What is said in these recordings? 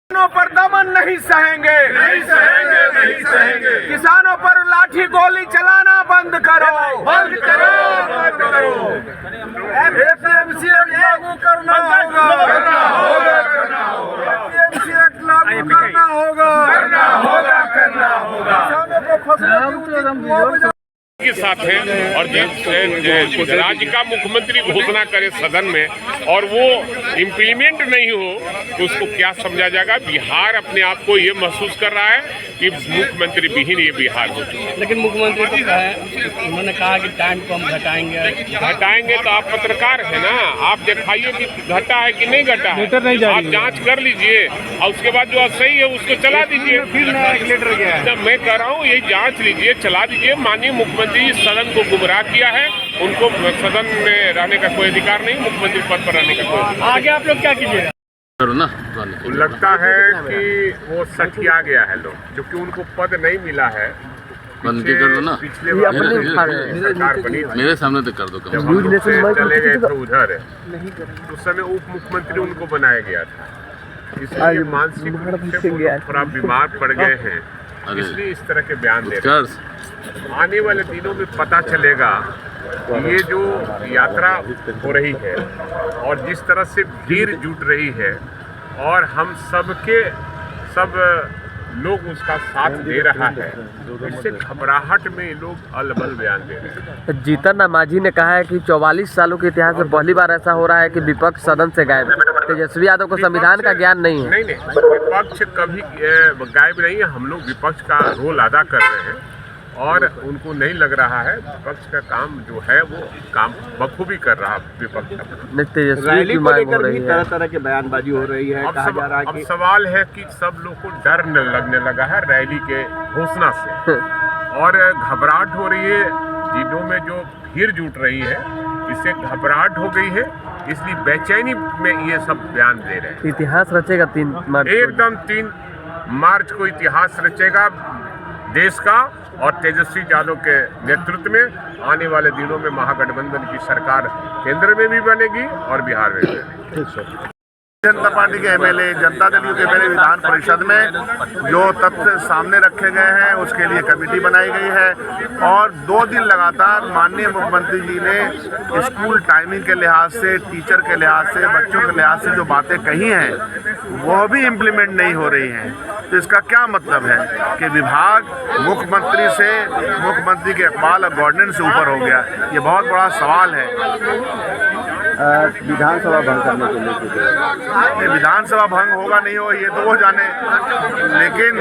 किसानों पर दमन नहीं सहेंगे, नहीं सहेंगे, नहीं सहेंगे। किसानों पर लाठी गोली चलाना बंद करो, बंद करो, बंद करो। एपीएमसी एक्ट लागू करना होगा, करना होगा, करना होगा, एपीएमसी एक्ट लागू करना होगा, करना होगा, करना होगा। किसानों को फसलों की उचित मुआवजा के साथ है। और जब राज्य का मुख्यमंत्री घोषणा करे सदन में और वो इम्प्लीमेंट नहीं हो तो उसको क्या समझा जाएगा। बिहार अपने आप को ये महसूस कर रहा है कि मुख्यमंत्री विहीन ये बिहार हो चुका है। लेकिन मुख्यमंत्री तो कहा, उन्होंने कहा कि टाइम को हम घटाएंगे तो आप पत्रकार है ना, आप दिखाइए कि घटा है कि नहीं घटा है। आप जांच कर लीजिए और उसके बाद जो सही है उसको चला दीजिए। फिर नया एक लीटर गया है। मैं कह रहा हूँ यही जांच लीजिए, चला दीजिए। माननीय मुख्यमंत्री सदन को गुमराह किया है, उनको सदन में रहने का कोई अधिकार नहीं, मुख्यमंत्री पद पर रहने का कोई। आगे आप लोग क्या कीजिएगा? लगता है कि वो सठिया गया है लोग, क्योंकि उनको पद नहीं मिला है। बनके कर दो ना, पिछले बार सरकार बनी थी, मेरे सामने तो कर दो। जब हम लोग से चले गए थे उधर, उस समय उप मुख्यमंत्री उनको बनाया गया था। इसलिए मानसिक रूप से वो थोड़ा बीमार पड़ गए हैं, इसलिए इस तरह के बयान दे रहे हैं। आने वाले दिनों में पता चलेगा ये जो यात्रा हो रही है और जिस तरह से भीड़ जुट रही है और हम सब लोग उसका साथ दे रहा है, इससे घबराहट में लोग अलबल बयान दे रहे हैं। जीतन राम मांझी ने कहा है कि 44 सालों के इतिहास में पहली बार ऐसा हो रहा है कि विपक्ष सदन से गायब। तेजस्वी यादव को संविधान का ज्ञान नहीं है। नहीं, विपक्ष कभी गायब नहीं है। हम लोग विपक्ष का रोल अदा कर रहे हैं और उनको नहीं लग रहा है विपक्ष का काम जो है वो काम बखूबी कर रहा है विपक्ष का। तेजस्वी की मांग हो रही है, तरह तरह के बयानबाजी हो रही है। कहा जा रहा है अब सवाल है कि सब लोग को डर लगने लगा है रैली के घोषणा से और घबराहट हो रही है। जिलों में जो भीड़ जुट रही है इससे घबराहट हो गई है, इसलिए बेचैनी में ये सब बयान दे रहे हैं। इतिहास रचेगा 3 मार्च एकदम 3 मार्च को इतिहास रचेगा देश का और तेजस्वी यादव के नेतृत्व में आने वाले दिनों में महागठबंधन की सरकार केंद्र में भी बनेगी और बिहार में भी बनेगी। जनता पार्टी के एमएलए, जनता दल के एमएलए विधान परिषद में जो तथ्य सामने रखे गए हैं उसके लिए कमेटी बनाई गई है और 2 दिन लगातार माननीय मुख्यमंत्री जी ने स्कूल टाइमिंग के लिहाज से, टीचर के लिहाज से, बच्चों के लिहाज से जो बातें कही हैं वो भी इम्प्लीमेंट नहीं हो रही हैं। तो इसका क्या मतलब है कि विभाग मुख्यमंत्री के इकबाल और गवर्नेंस से ऊपर हो गया। ये बहुत बड़ा सवाल है। विधानसभा भंग करने के लिए विधानसभा भंग होगा नहीं हो ये तो वो जाने, लेकिन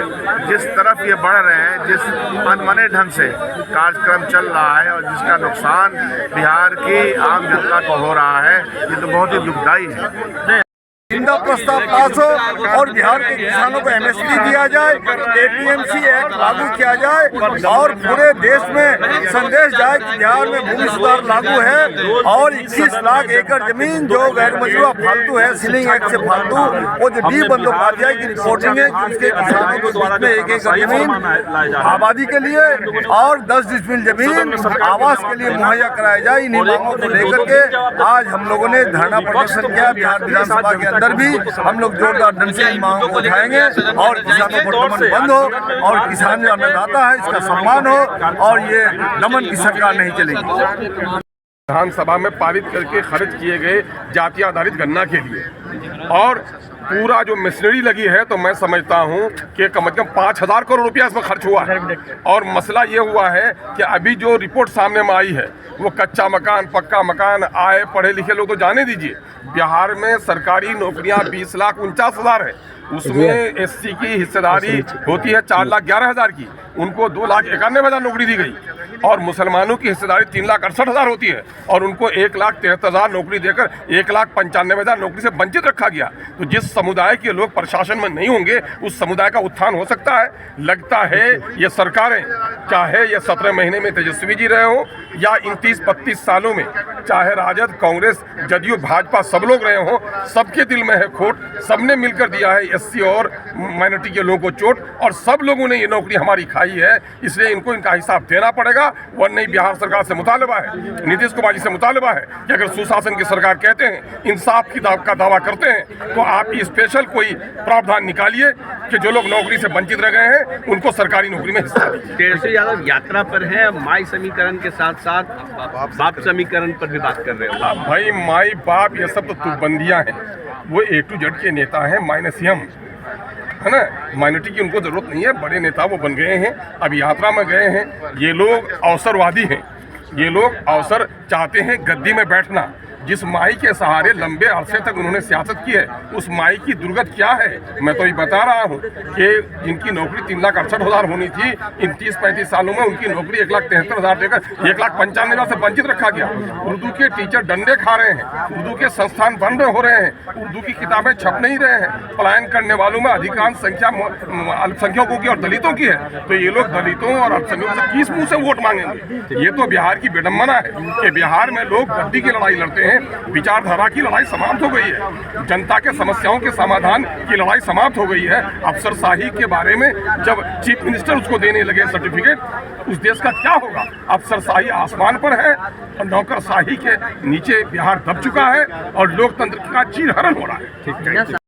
जिस तरफ ये बढ़ रहे हैं, जिस अनमने ढंग से कार्यक्रम चल रहा है और जिसका नुकसान बिहार की आम जनता को हो रहा है, ये तो बहुत ही दुखदायी है। जिंदा प्रस्ताव पास हो और बिहार के किसानों को एमएसपी दिया जाए, एपीएमसी एक्ट लागू किया जाए और पूरे देश में संदेश जाए कि बिहार में भूमि सुधार लागू है और 21 लाख एकड़ जमीन जो गैर मजरूआ फालतू है, सीलिंग एक्ट से फालतू, वो जो डी बंदोपाध्याय की रिपोर्टिंग है कि उसके किसानों को बीच में 1 एकड़ जमीन आबादी के लिए और 10 डिसमिल जमीन आवास के लिए मुहैया कराया जाए। इन्हीं मांगों को लेकर के आज हम लोगों ने धरना प्रदर्शन किया। बिहार विधानसभा के अंदर भी हम लोग जोरदार ढंग से इन मांगों को उठाएंगे और किसानों पर दमन बंद हो और किसान जो अन्नदाता है इसका सम्मान हो और ये दमन की सरकार नहीं चलेगी। विधानसभा में पारित करके खर्च किए गए जाति आधारित गन्ना के लिए और पूरा जो मशीनरी लगी है तो मैं समझता हूं कि कम से कम 5,000 करोड़ रुपया इसमें खर्च हुआ है। और मसला ये हुआ है कि अभी जो रिपोर्ट सामने में आई है वो कच्चा मकान, पक्का मकान, आए पढ़े लिखे लोग तो जाने दीजिए। बिहार में सरकारी नौकरियां 20,49,000 है, उसमें एससी की हिस्सेदारी होती है 4,11,000 की, उनको 2,91,000 नौकरी दी गई और मुसलमानों की हिस्सेदारी 3,68,000 होती है और उनको 1,73,000 नौकरी देकर 1,95,000 नौकरी से वंचित रखा गया। तो जिस समुदाय के लोग प्रशासन में नहीं होंगे उस समुदाय का उत्थान हो सकता है। लगता है ये सरकारें, चाहे ये 17 महीने में तेजस्वी जी रहे हों या इन 30-32 सालों में चाहे राजद, कांग्रेस, जदयू, भाजपा सब लोग रहे हों, सबके दिल में है खोट। सबने मिलकर दिया है एससी और माइनॉरिटी के लोगों को चोट और सब लोगों ने ये नौकरी हमारी खाई आई है, इसलिए इनको इनका हिसाब देना पड़ेगा। वरना बिहार सरकार से मुतालबा है, नीतीश कुमार जी से मुतालबा है कि अगर सुशासन की सरकार कहते हैं, इंसाफ की का दावा करते हैं, तो आप स्पेशल कोई प्रावधान निकालिए कि जो लोग नौकरी से वंचित रह गए हैं उनको सरकारी नौकरी में हिस्सा दीजिए। तेजस्वी यादव यात्रा पर है, माई समीकरण के साथ साथ बाप समीकरण पर भी बात कर रहे हो। भाई माई बाप ये सब तो तुकबंदियां हैं, वो A to Z के नेता हैं माइनस हम, है ना। माइनॉरिटी की उनको जरूरत नहीं है, बड़े नेता वो बन गए हैं, अब यात्रा में गए हैं। ये लोग अवसरवादी हैं, ये लोग अवसर चाहते हैं, गद्दी में बैठना। जिस माई के सहारे लंबे अरसे तक उन्होंने सियासत की है, उस माई की दुर्गत क्या है। मैं तो ये बता रहा हूँ कि जिनकी नौकरी 3,68,000 होनी थी, इन 30-35 सालों में उनकी नौकरी 1,73,000 देकर 1,95,000 से वंचित रखा गया। उर्दू के टीचर डंडे खा रहे हैं, उर्दू के संस्थान बंद हो रहे हैं, उर्दू की किताबें छप नहीं रहे हैं। पलायन करने वालों में अधिकांश संख्या अल्पसंख्यकों की और दलितों की है। तो ये लोग दलितों और अल्पसंख्यकों से किस मुँह से वोट मांगेंगे। ये तो बिहार की विडम्बना है कि बिहार में लोग गद्दी की लड़ाई लड़ते हैं, विचारधारा की लड़ाई समाप्त हो गई है, जनता के समस्याओं के समाधान की लड़ाई समाप्त हो गई है। अफसरशाही के बारे में जब चीफ मिनिस्टर उसको देने लगे सर्टिफिकेट, उस देश का क्या होगा। अफसरशाही आसमान पर है और नौकरशाही के नीचे बिहार दब चुका है और लोकतंत्र का चीरहरण हो रहा है।